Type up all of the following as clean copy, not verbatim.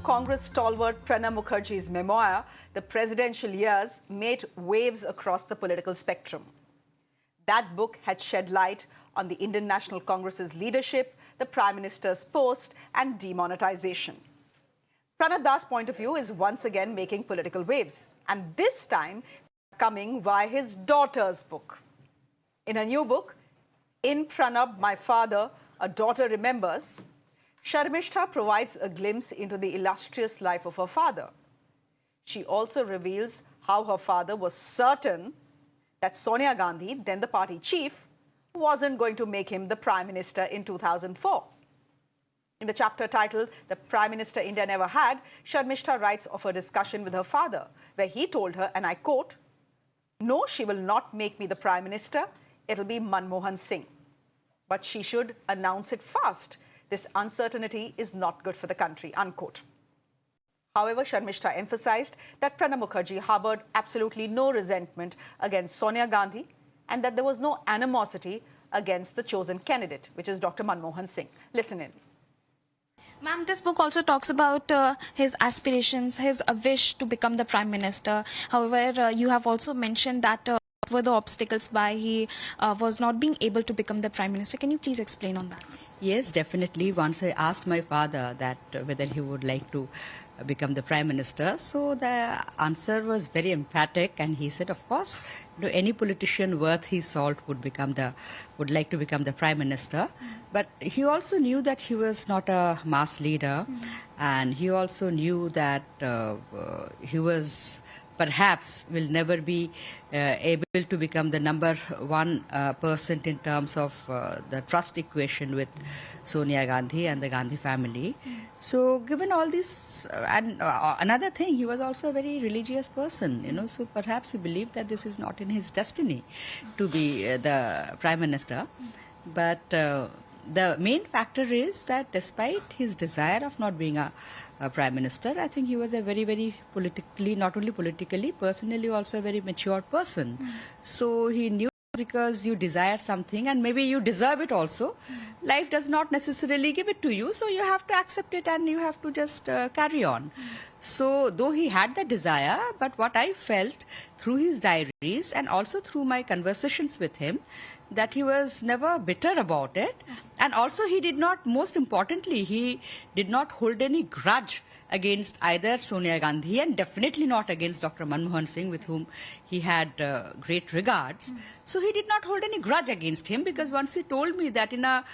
Congress stalwart Pranab Mukherjee's memoir, The Presidential Years, made waves across the political spectrum. That book had shed light on the Indian National Congress's leadership, the Prime Minister's post, and demonetization. Pranab Das' point of view is once again making political waves, and this time coming via his daughter's book. In her new book, In Pranab, My Father, A Daughter Remembers, Sharmishtha provides a glimpse into the illustrious life of her father. She also reveals how her father was certain that Sonia Gandhi, then the party chief, wasn't going to make him the Prime Minister in 2004. In the chapter titled The Prime Minister India Never Had, Sharmishtha writes of a discussion with her father, where he told her, and I quote, "No, she will not make me the Prime Minister. It'll be Manmohan Singh. But she should announce it fast. This uncertainty is not good for the country," unquote. However, Sharmishtha emphasized that Pranab Mukherjee harbored absolutely no resentment against Sonia Gandhi and that there was no animosity against the chosen candidate, which is Dr. Manmohan Singh. Listen in. Ma'am, this book also talks about his aspirations, his wish to become the Prime Minister. However, you have also mentioned that were the obstacles why he was not being able to become the Prime Minister. Can you please explain on that? Yes, definitely. Once I asked my father that whether he would like to become the Prime Minister, so the answer was very emphatic, and he said, of course, any politician worth his salt would like to become the Prime Minister. But he also knew that he was not a mass leader, and he also knew that he was perhaps will never be able to become the number one person in terms of the trust equation with Sonia Gandhi and the Gandhi family. So given all this, and another thing, he was also a very religious person, so perhaps he believed that this is not in his destiny to be the Prime Minister. But the main factor is that despite his desire of not being a Prime Minister, I think he was a very, very politically, not only politically, personally also a very mature person. So he knew because you desire something and maybe you deserve it also, life does not necessarily give it to you, so you have to accept it and you have to just carry on. So though he had the desire, but what I felt through his diaries and also through my conversations with him, that he was never bitter about it, and also he did not, most importantly, he did not hold any grudge against either Sonia Gandhi and definitely not against Dr. Manmohan Singh, with whom he had great regards. So he did not hold any grudge against him, because once he told me that in a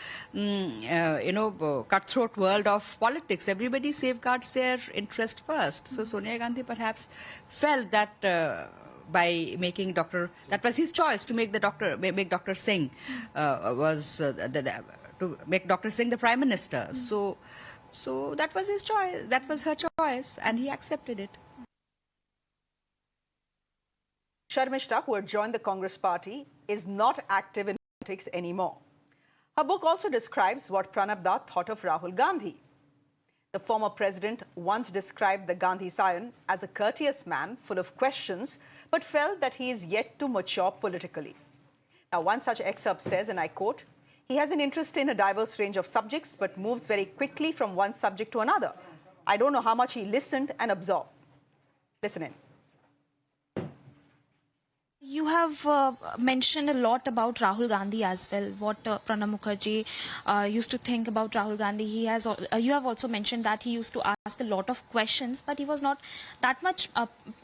cutthroat world of politics, everybody safeguards their interest first. So Sonia Gandhi perhaps felt that by making that was his choice to make Dr. Singh to make Dr. Singh the Prime Minister. So that was his choice, that was her choice, and he accepted it. Sharmishtha, who had joined the Congress party, is not active in politics anymore. Her book also describes what Pranab Das thought of Rahul Gandhi. The former president once described the Gandhi scion as a courteous man full of questions, but felt that he is yet to mature politically. Now, one such excerpt says, and I quote, "He has an interest in a diverse range of subjects, but moves very quickly from one subject to another. I don't know how much he listened and absorbed." Listen in. You have mentioned a lot about Rahul Gandhi as well, what Pranab Mukherjee used to think about Rahul Gandhi. You have also mentioned that he used to ask a lot of questions, but he was not that much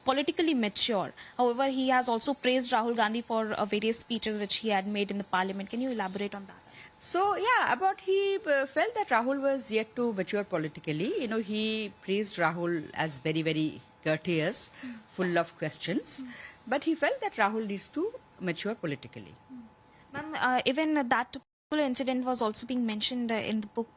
politically mature. However, he has also praised Rahul Gandhi for various speeches which he had made in the parliament. Can you elaborate on that? So, yeah, he felt that Rahul was yet to mature politically. He praised Rahul as very, very courteous, full of questions. But he felt that Rahul needs to mature politically. Ma'am, even that particular incident was also being mentioned in the book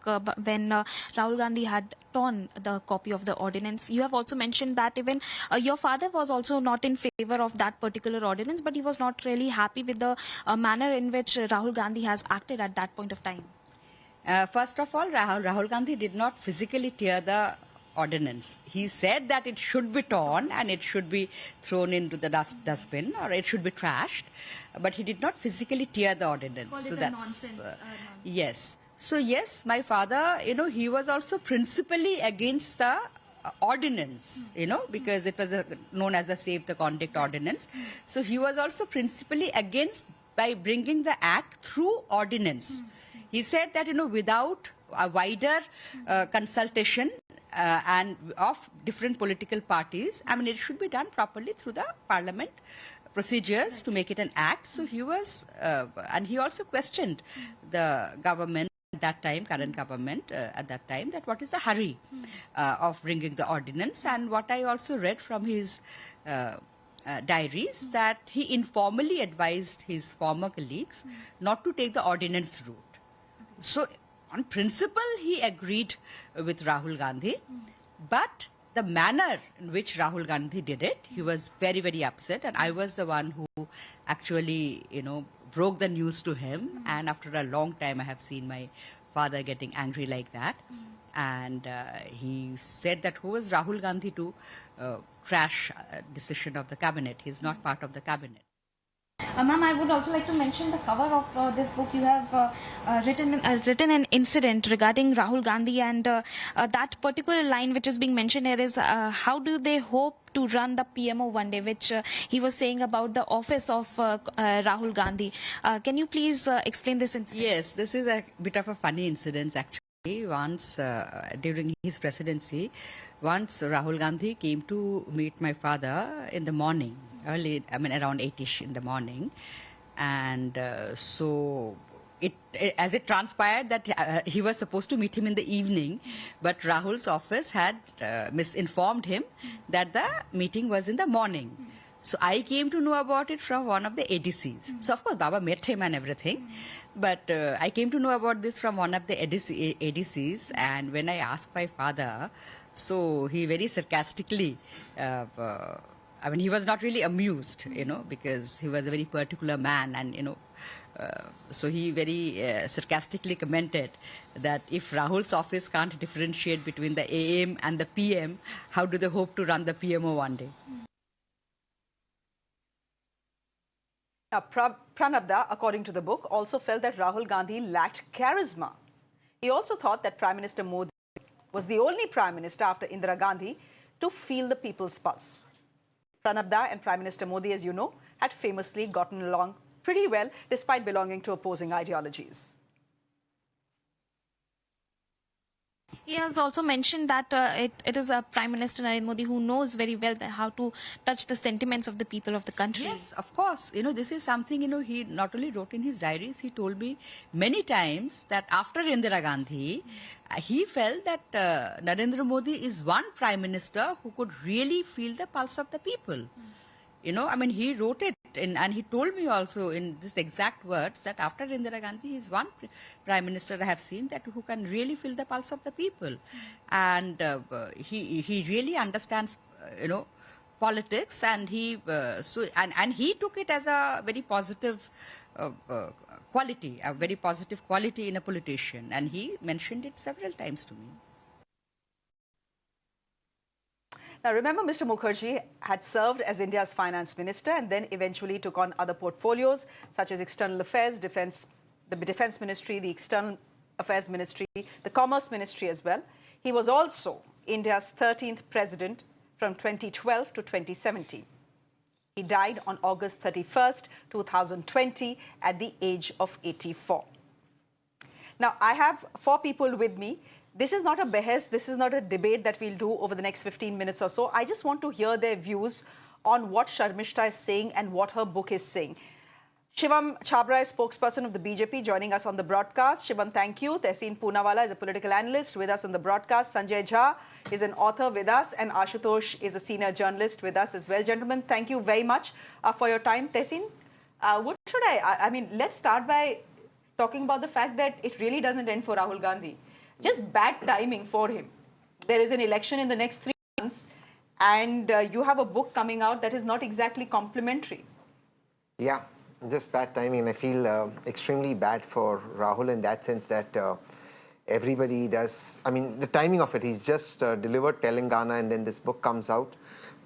when Rahul Gandhi had torn the copy of the ordinance. You have also mentioned that even your father was also not in favor of that particular ordinance, but he was not really happy with the manner in which Rahul Gandhi has acted at that point of time. First of all, Rahul Gandhi did not physically tear the ordinance. He said that it should be torn and it should be thrown into the dustbin, or it should be trashed, but he did not physically tear the ordinance. So that's nonsense. Yes. So yes, my father, he was also principally against the ordinance, because it was known as the Save the Conduct Ordinance. So he was also principally against by bringing the act through ordinance. He said that, without a wider consultation and of different political parties, it should be done properly through the parliament procedures to make it an act. So he was, and he also questioned the government at that time, current government at that time, that what is the hurry of bringing the ordinance. And what I also read from his diaries, that he informally advised his former colleagues not to take the ordinance route. So on principle, he agreed with Rahul Gandhi, but the manner in which Rahul Gandhi did it, he was very, very upset. And I was the one who actually, broke the news to him. And after a long time, I have seen my father getting angry like that. And he said that who was Rahul Gandhi to crash a decision of the cabinet? He's not part of the cabinet. Ma'am, I would also like to mention the cover of this book. You have written an incident regarding Rahul Gandhi, and that particular line which is being mentioned here is how do they hope to run the PMO one day, which he was saying about the office of Rahul Gandhi. Can you please explain this incident? Yes, this is a bit of a funny incident actually. Once during his presidency, once Rahul Gandhi came to meet my father in the morning, early, around 8ish in the morning. And so as it transpired that he was supposed to meet him in the evening, but Rahul's office had misinformed him that the meeting was in the morning. So I came to know about it from one of the ADCs. So of course Baba met him and everything, but I came to know about this from one of the ADCs, and when I asked my father, so he very sarcastically he was not really amused, because he was a very particular man, and, so he very sarcastically commented that if Rahul's office can't differentiate between the AM and the PM, how do they hope to run the PMO one day? Now, Pranab, according to the book, also felt that Rahul Gandhi lacked charisma. He also thought that Prime Minister Modi was the only Prime Minister after Indira Gandhi to feel the people's pulse. Pranab and Prime Minister Modi, as you know, had famously gotten along pretty well despite belonging to opposing ideologies. He has also mentioned that it is a Prime Minister Narendra Modi who knows very well how to touch the sentiments of the people of the country. Yes, of course. This is something, he not only wrote in his diaries, he told me many times that after Indira Gandhi, he felt that Narendra Modi is one Prime Minister who could really feel the pulse of the people. He wrote it, and he told me also in this exact words that after Indira Gandhi, he is one Prime Minister I have seen that who can really feel the pulse of the people. And he really understands, politics, and he took it as a very positive quality, a very positive quality in a politician, and he mentioned it several times to me. Now, remember, Mr. Mukherjee had served as India's finance minister and then eventually took on other portfolios such as external affairs, the defense ministry, the external affairs ministry, the commerce ministry as well. He was also India's 13th president from 2012 to 2017. He died on August 31st, 2020 at the age of 84. Now, I have 4 people with me. This is not a behest, this is not a debate that we'll do over the next 15 minutes or so. I just want to hear their views on what Sharmishtha is saying and what her book is saying. Shivam Chhabra is spokesperson of the BJP, joining us on the broadcast. Shivam, thank you. Tehseen Poonawalla is a political analyst with us on the broadcast. Sanjay Jha is an author with us, and Ashutosh is a senior journalist with us as well. Gentlemen, thank you very much for your time. Tehseen, what should let's start by talking about the fact that it really doesn't end for Rahul Gandhi. Just bad timing for him. There is an election in the next 3 months, and you have a book coming out that is not exactly complimentary. Yeah, just bad timing. I feel extremely bad for Rahul in that sense that everybody does. The timing of it, he's just delivered Telangana and then this book comes out.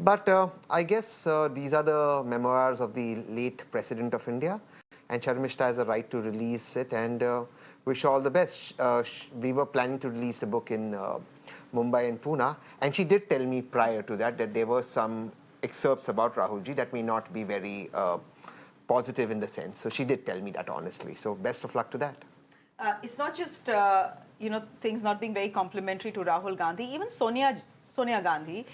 But I guess these are the memoirs of the late President of India, and Sharmishtha has a right to release it, and wish all the best. We were planning to release the book in Mumbai and Pune. And she did tell me prior to that there were some excerpts about Rahulji that may not be very positive in the sense. So she did tell me that honestly. So best of luck to that. It's not just things not being very complimentary to Rahul Gandhi. Even Sonia Gandhi,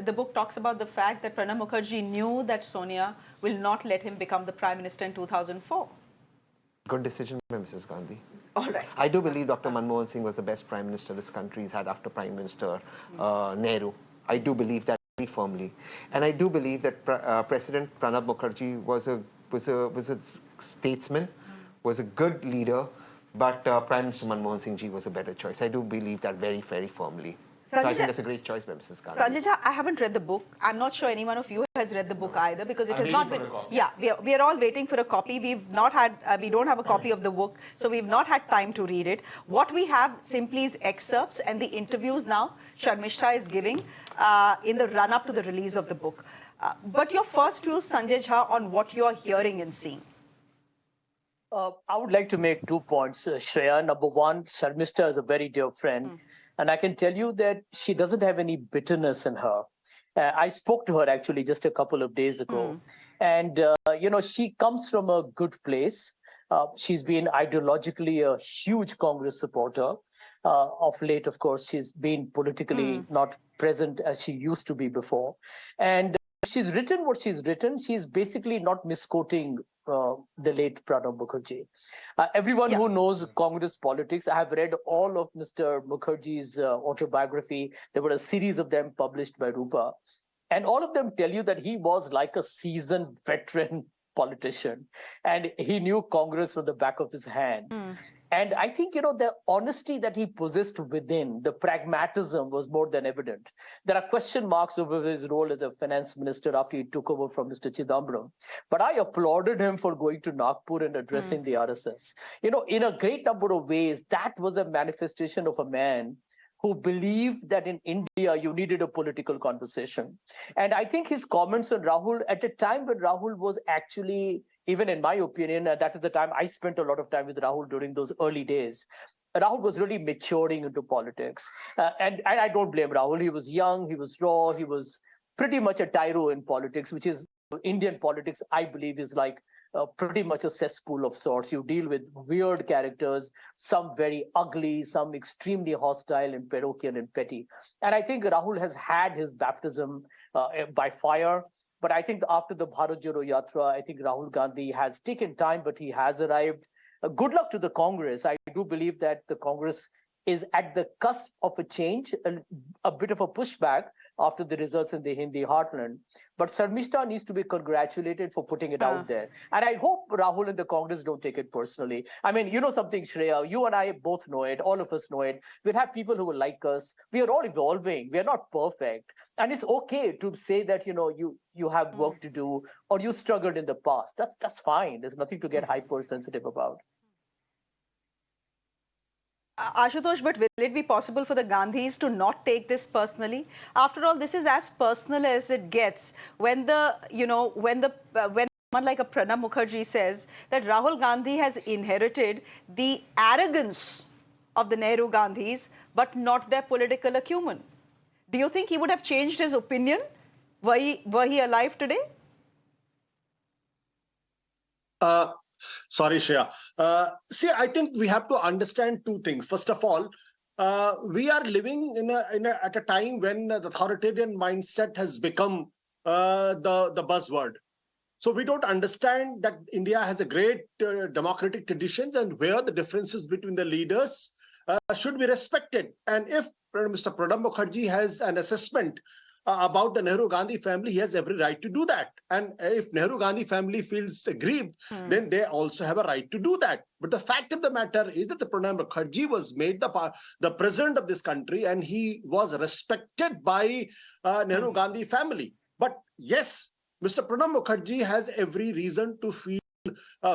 the book talks about the fact that Pranab Mukherjee knew that Sonia will not let him become the Prime Minister in 2004. Good decision by Mrs. Gandhi. All right. I do believe Dr. Manmohan Singh was the best Prime Minister this country's had after Prime Minister Nehru. I do believe that very firmly. And I do believe that President Pranab Mukherjee was a statesman, was a good leader, but Prime Minister Manmohan Singh Ji was a better choice. I do believe that very, very firmly. So I think that's a great choice by Mrs. Gandhi. Sanjay Jha, I haven't read the book. I'm not sure any one of you has read the book either because it has not been. Yeah, we are all waiting for a copy. We've not had. We don't have a copy of the book, so we've not had time to read it. What we have simply is excerpts and the interviews now Sharmishtha is giving in the run-up to the release of the book. But your first views, Sanjay Jha, on what you are hearing and seeing. I would like to make 2 points, Shreya. Number one, Sharmishtha is a very dear friend. And I can tell you that she doesn't have any bitterness in her. I spoke to her actually just a couple of days ago. And, she comes from a good place. She's been ideologically a huge Congress supporter. Of late, of course, she's been politically not present as she used to be before. And she's written what she's written. She's basically not misquoting the late Pranab Mukherjee. Everyone who knows Congress politics, I have read all of Mr. Mukherjee's autobiography. There were a series of them published by Rupa. And all of them tell you that he was like a seasoned veteran politician. And he knew Congress from the back of his hand. And I think, the honesty that he possessed within, the pragmatism was more than evident. There are question marks over his role as a finance minister after he took over from Mr. Chidambaram. But I applauded him for going to Nagpur and addressing the RSS. In a great number of ways, that was a manifestation of a man who believed that in India, you needed a political conversation. And I think his comments on Rahul at a time when Rahul was actually, even in my opinion, that is the time I spent a lot of time with Rahul during those early days. Rahul was really maturing into politics. And I don't blame Rahul. He was young, he was raw, he was pretty much a tyro in politics, which is Indian politics, I believe, is like pretty much a cesspool of sorts. You deal with weird characters, some very ugly, some extremely hostile and parochial and petty. And I think Rahul has had his baptism by fire. But I think after the Bharat Jodo Yatra, I think Rahul Gandhi has taken time, but he has arrived. Good luck to the Congress. I do believe that the Congress is at the cusp of a change, a bit of a pushback after the results in the Hindi heartland. But Sharmishtha needs to be congratulated for putting it out there. And I hope Rahul and the Congress don't take it personally. I mean, you know something, Shreya, you and I both know it, all of us know it. We'll have people who will like us. We are all evolving. We are not perfect. And it's okay to say that, you have work to do or you struggled in the past. That's fine. There's nothing to get hypersensitive about. Ashutosh, but will it be possible for the Gandhis to not take this personally? After all, this is as personal as it gets. When when someone like a Pranab Mukherjee says that Rahul Gandhi has inherited the arrogance of the Nehru Gandhis, but not their political acumen. Do you think he would have changed his opinion were he alive today? Sorry, Shreya. See, I think we have to understand two things. First of all, we are living at a time when the authoritarian mindset has become the buzzword. So we don't understand that India has a great democratic traditions and where the differences between the leaders should be respected. And if Mr. Pranab Mukherjee has an assessment about the Nehru-Gandhi family, he has every right to do that. And if Nehru-Gandhi family feels aggrieved, then they also have a right to do that. But the fact of the matter is that the Pranab Mukherjee was made the president of this country and he was respected by Nehru-Gandhi family. But yes, Mr. Pranab Mukherjee has every reason to feel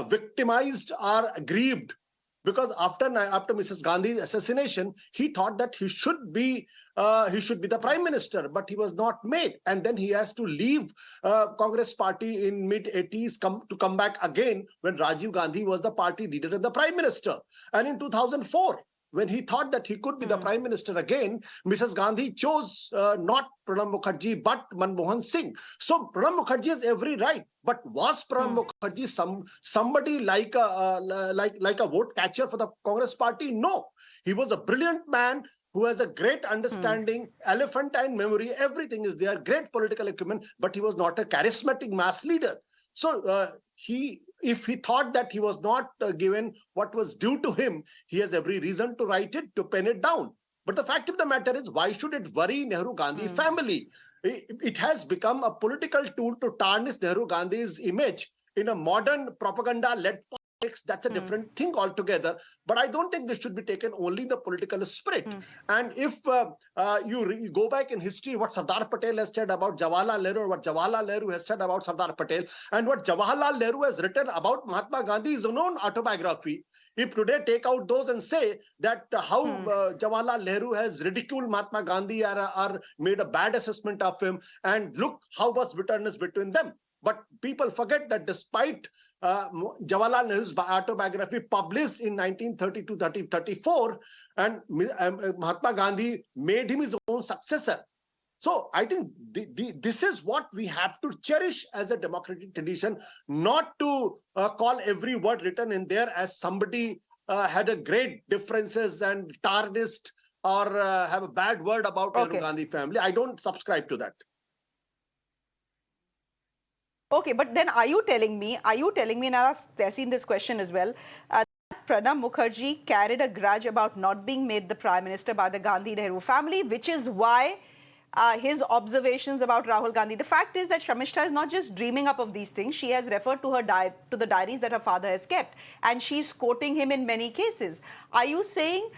victimized or aggrieved. Because after Mrs. Gandhi's assassination, he thought that he should be the prime minister, but he was not made. And then he has to leave Congress party in mid-80s to come back again when Rajiv Gandhi was the party leader and the prime minister. And in 2004, when he thought that he could be the prime minister again, Mrs. Gandhi chose not Pranab Mukherjee but Manmohan Singh. So Pranab Mukherjee has every right. But was Pranab Mukherjee somebody like a vote catcher for the Congress party? No. He was a brilliant man who has a great understanding, elephantine memory, everything is there, great political acumen, but he was not a charismatic mass leader. So if he thought that he was not given what was due to him, he has every reason to write it, to pen it down. But the fact of the matter is, why should it worry Nehru-Gandhi family? It has become a political tool to tarnish Nehru-Gandhi's image in a modern propaganda-led politics. That's a different thing altogether. But I don't think this should be taken only in the political spirit. And if you go back in history, what Sardar Patel has said about Jawaharlal Nehru, what Jawaharlal Nehru has said about Sardar Patel, and what Jawaharlal Nehru has written about Mahatma Gandhi's own autobiography, if today take out those and say that how Jawaharlal Nehru has ridiculed Mahatma Gandhi or made a bad assessment of him, and look how was bitterness between them. But people forget that despite Jawaharlal Nehru's autobiography published in 1932-34, and Mahatma Gandhi made him his own successor. So I think this is what we have to cherish as a democratic tradition, not to call every word written in there as somebody had a great differences and tarnished or have a bad word about Nehru Gandhi family. I don't subscribe to that. Okay, but then are you telling me, and I've seen this question as well, that Pranab Mukherjee carried a grudge about not being made the prime minister by the Gandhi-Nehru family, which is why his observations about Rahul Gandhi. The fact is that Sharmishtha is not just dreaming up of these things. She has referred to to the diaries that her father has kept, and she's quoting him in many cases. Are you saying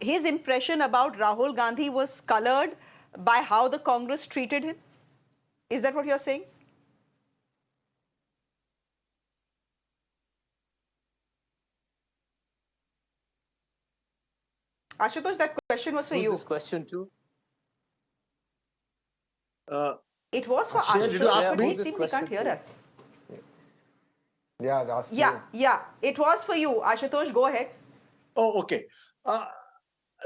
his impression about Rahul Gandhi was colored by how the Congress treated him? Is that what you're saying? Ashutosh, that question was for you. This question too? It was for Shreya, did you Ashutosh, ask but me? it seems he can't hear us. Yeah, that's true. Yeah, it was for you. Ashutosh, go ahead. Oh, okay.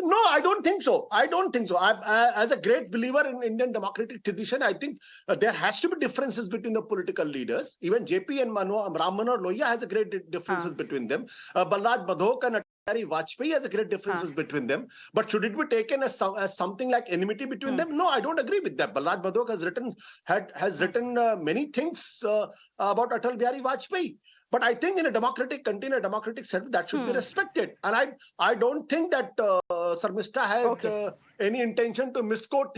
No, I don't think so. I don't think so. As a great believer in Indian democratic tradition, I think there has to be differences between the political leaders. Even JP and Ram Manohar Lohia has a great differences between them. Balraj Badhok and Vajpayee has a great differences between them. But should it be taken as something like enmity between them? No, I don't agree with that. Balraj Badhok has written many things about Atal Bihari Vajpayee. But I think in a democratic country, in a democratic setting, that should be respected. And I don't think that Sharmishtha had any intention to misquote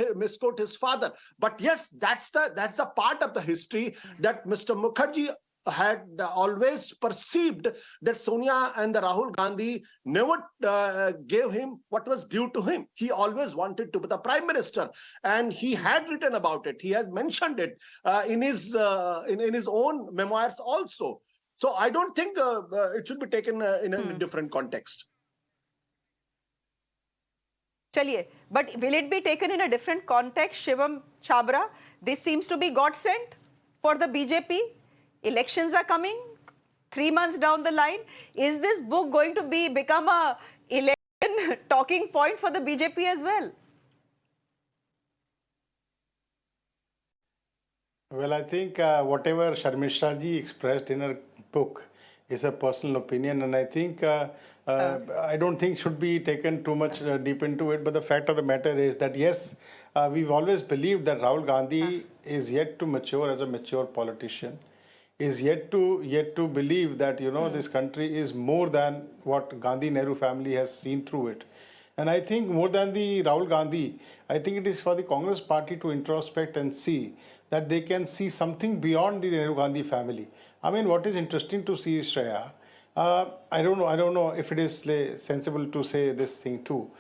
his father. But yes, that's a part of the history that Mr. Mukherjee had always perceived that Sonia and the Rahul Gandhi never gave him what was due to him. He always wanted to be the prime minister, and he had written about it. He has mentioned it in his own memoirs also. So I don't think it should be taken in a different context. Chaliye. But will it be taken in a different context, Shivam Chabra? This seems to be God sent for the BJP. Elections are coming 3 months down the line. Is this book going to become a election talking point for the BJP as well? Well, I think whatever Sharmishtha ji expressed in her book is a personal opinion, and I think I don't think should be taken too much deep into it. But the fact of the matter is that yes, we've always believed that Rahul Gandhi is yet to mature as a mature politician, is yet to believe that this country is more than what Gandhi-Nehru family has seen through it. And I think more than the Rahul Gandhi, I think it is for the Congress party to introspect and see that they can see something beyond the Nehru Gandhi family. I mean, what is interesting to see is, Shreya, I don't know if it is sensible to say this thing too.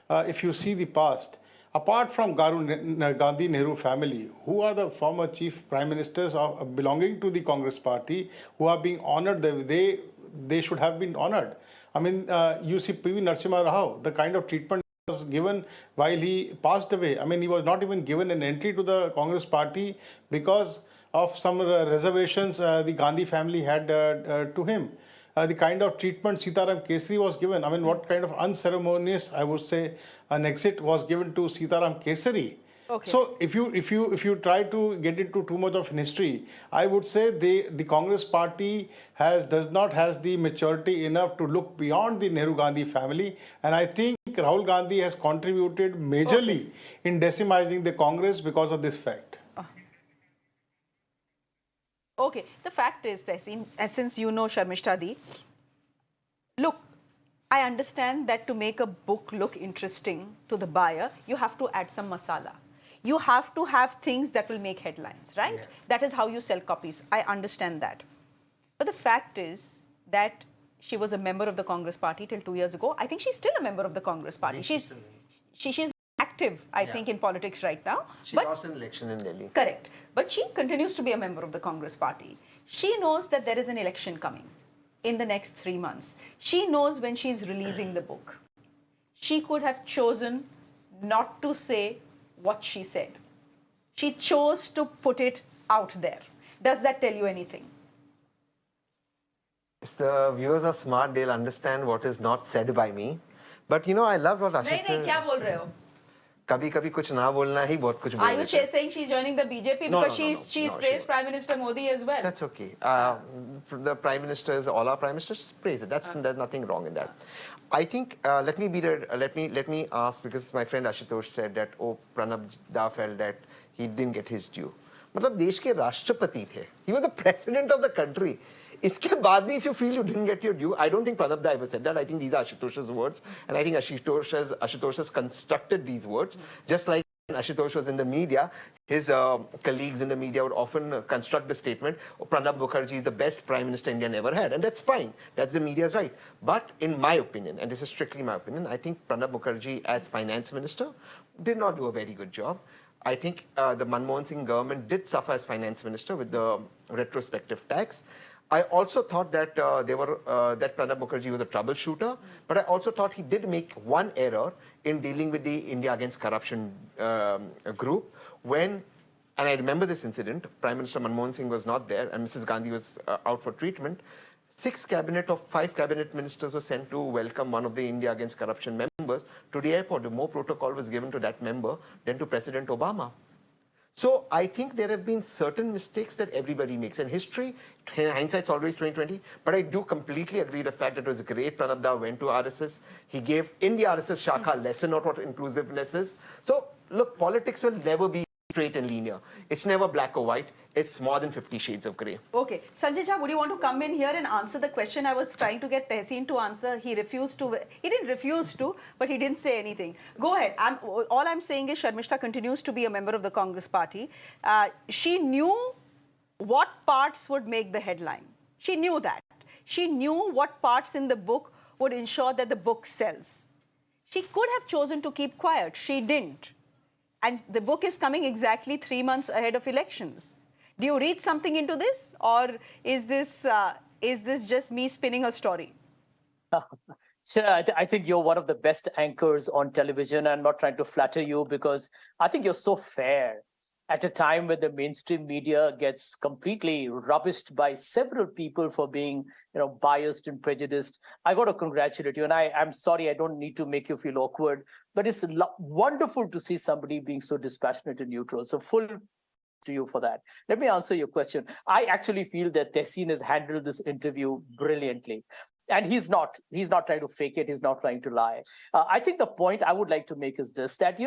If you see the past, apart from Gandhi-Nehru family, who are the former chief prime ministers belonging to the Congress party who are being honored the way they should have been honored? I mean, you see P.V. Narasimha Rao, the kind of treatment was given while he passed away. I mean, he was not even given an entry to the Congress party because of some reservations the Gandhi family had to him. the kind of treatment Sitaram Kesari was given. I mean, what kind of unceremonious, I would say, an exit was given to Sitaram Kesari. Okay. So if you try to get into too much of history, I would say the Congress party does not has the maturity enough to look beyond the Nehru Gandhi family, and I think Rahul Gandhi has contributed majorly in decimizing the Congress because of this fact. Okay, the fact is, Tehseen, since you know Sharmishtha Di, look, I understand that to make a book look interesting to the buyer, you have to add some masala. You have to have things that will make headlines, right? Yeah. That is how you sell copies. I understand that. But the fact is that she was a member of the Congress party till 2 years ago. I think she's still a member of the Congress party. She's active, I think, in politics right now. She lost an election in Delhi. Correct. But she continues to be a member of the Congress party. She knows that there is an election coming in the next 3 months. She knows when she's releasing the book. She could have chosen not to say what she said. She chose to put it out there. Does that tell you anything? If the viewers are smart, they'll understand what is not said by me. But you know, I love what Ashutosh... नहीं, क्या बोल रहे हो? कभी-कभी कुछ ना बोलना ही बहुत कुछ बोल Are you saying she's joining the BJP because she's praised Prime Minister Modi as well? That's okay. The Prime Ministers, all our Prime Ministers praise it. There's nothing wrong in that. I think let me ask, because my friend Ashutosh said that Pranab Da felt that he didn't get his due. मतलब देश के राष्ट्रपति थे. He was the president of the country. इसके बाद भी, if you feel you didn't get your due, I don't think Pranab Da ever said that. I think these are Ashutosh's words, and I think Ashutosh has constructed these words. Just like when Ashutosh was in the media, his colleagues in the media would often construct the statement, Pranab Mukherjee is the best Prime Minister India never had. And that's fine. That's the media's right. But in my opinion, and this is strictly my opinion, I think Pranab Mukherjee as finance minister did not do a very good job. I think the Manmohan Singh government did suffer as finance minister with the retrospective tax. I also thought that that Pranab Mukherjee was a troubleshooter, but I also thought he did make one error in dealing with the India Against Corruption group when, and I remember this incident, Prime Minister Manmohan Singh was not there and Mrs. Gandhi was out for treatment. 6 cabinet of 5 cabinet ministers were sent to welcome one of the India Against Corruption members to the airport. More protocol was given to that member than to President Obama. So I think there have been certain mistakes that everybody makes. In history, hindsight's always 20/20. But I do completely agree with the fact that it was great Pranab Da went to RSS. He gave in the RSS Shakha lesson on what inclusiveness is. So look, politics will never be straight and linear. It's never black or white. It's more than 50 shades of grey. Okay. Sanjay Jha, would you want to come in here and answer the question I was trying to get Tehseen to answer? He refused to. He didn't refuse to, but he didn't say anything. Go ahead. All I'm saying is Sharmishtha continues to be a member of the Congress party. She knew what parts would make the headline. She knew that. She knew what parts in the book would ensure that the book sells. She could have chosen to keep quiet. She didn't. And the book is coming exactly 3 months ahead of elections. Do you read something into this, or is this just me spinning a story? Sure, I think you're one of the best anchors on television. I'm not trying to flatter you because I think you're so fair. At a time when the mainstream media gets completely rubbished by several people for being, biased and prejudiced, I got to congratulate you. And I'm sorry, I don't need to make you feel awkward, but it's wonderful to see somebody being so dispassionate and neutral. So full to you for that. Let me answer your question. I actually feel that Tehseen has handled this interview brilliantly. And he's not trying to fake it. He's not trying to lie. I think the point I would like to make is this, that,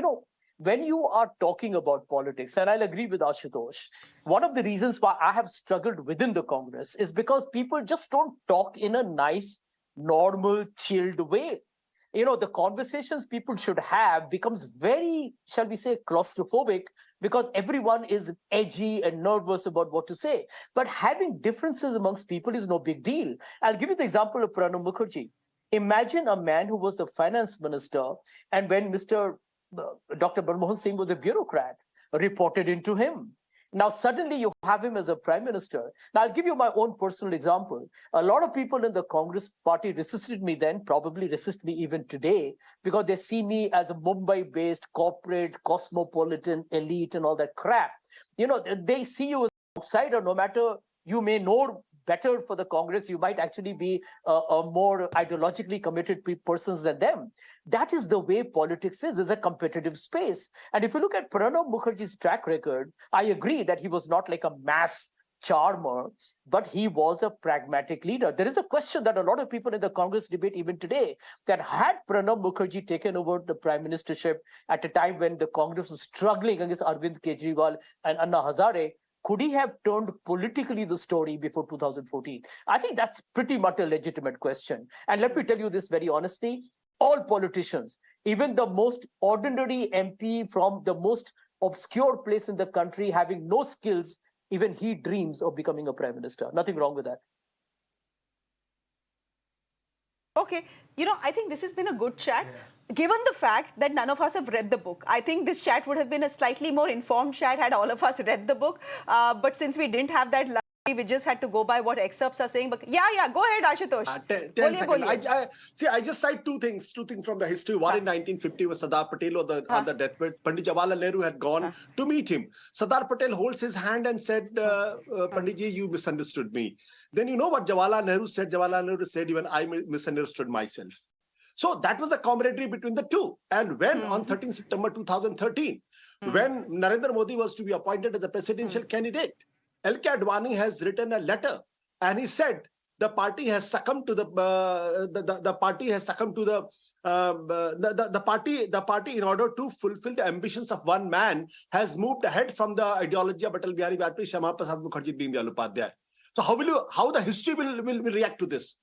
when you are talking about politics, and I'll agree with Ashutosh, one of the reasons why I have struggled within the Congress is because people just don't talk in a nice, normal, chilled way. The conversations people should have becomes very, shall we say, claustrophobic because everyone is edgy and nervous about what to say. But having differences amongst people is no big deal. I'll give you the example of Pranab Mukherjee. Imagine a man who was the finance minister, and when Dr. Manmohan Singh was a bureaucrat, reported into him. Now, suddenly you have him as a prime minister. Now, I'll give you my own personal example. A lot of people in the Congress party resisted me then, probably resist me even today, because they see me as a Mumbai-based corporate, cosmopolitan elite and all that crap. They see you as an outsider, no matter you may know better for the Congress, you might actually be a more ideologically committed persons than them. That is the way politics is. There's a competitive space. And if you look at Pranab Mukherjee's track record, I agree that he was not like a mass charmer, but he was a pragmatic leader. There is a question that a lot of people in the Congress debate even today, that had Pranab Mukherjee taken over the prime ministership at a time when the Congress was struggling against Arvind Kejriwal and Anna Hazare, could he have turned politically the story before 2014? I think that's pretty much a legitimate question. And let me tell you this very honestly, all politicians, even the most ordinary MP from the most obscure place in the country having no skills, even he dreams of becoming a prime minister. Nothing wrong with that. Okay, I think this has been a good chat. Yeah. Given the fact that none of us have read the book, I think this chat would have been a slightly more informed chat had all of us read the book. But since we didn't have that luxury, we just had to go by what excerpts are saying. But yeah, go ahead, Ashutosh. 10 seconds. I just cite two things from the history. One in 1950 was Sardar Patel on the deathbed. Pandit Jawaharlal Nehru had gone to meet him. Sardar Patel holds his hand and said, Panditji, you misunderstood me. Then you know what Jawaharlal Nehru said? Jawaharlal Nehru said, even I misunderstood myself. So that was the camaraderie between the two. And when on 13 September 2013, when Narendra Modi was to be appointed as the presidential candidate, L.K. Advani has written a letter and he said the party has succumbed to the party in order to fulfill the ambitions of one man has moved ahead from the ideology of Atal Bihari Vajpayee, Shyama Prasad Mukherjee, Deen Dayal Upadhyay. So how the history will react to this?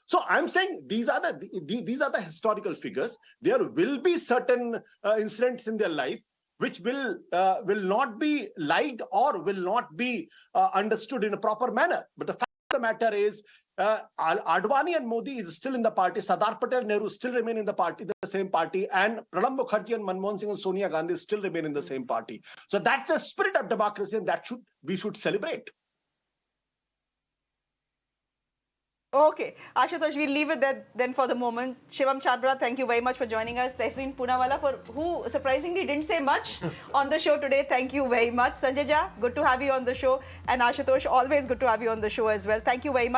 So I'm saying these are the historical figures. There will be certain incidents in their life which will not be liked or will not be understood in a proper manner. But the fact of the matter is, Advani and Modi is still in the party. Sardar Patel, Nehru still remain in the party, the same party, and Pranab Mukherjee and Manmohan Singh and Sonia Gandhi still remain in the same party. So that's the spirit of democracy, and that we should celebrate. Okay, Ashutosh, we'll leave it there then for the moment. Shivam Chhabra, thank you very much for joining us. Tehseen Poonawalla, who surprisingly didn't say much on the show today, thank you very much. Sanjay Jha, good to have you on the show. And Ashutosh, always good to have you on the show as well. Thank you very much.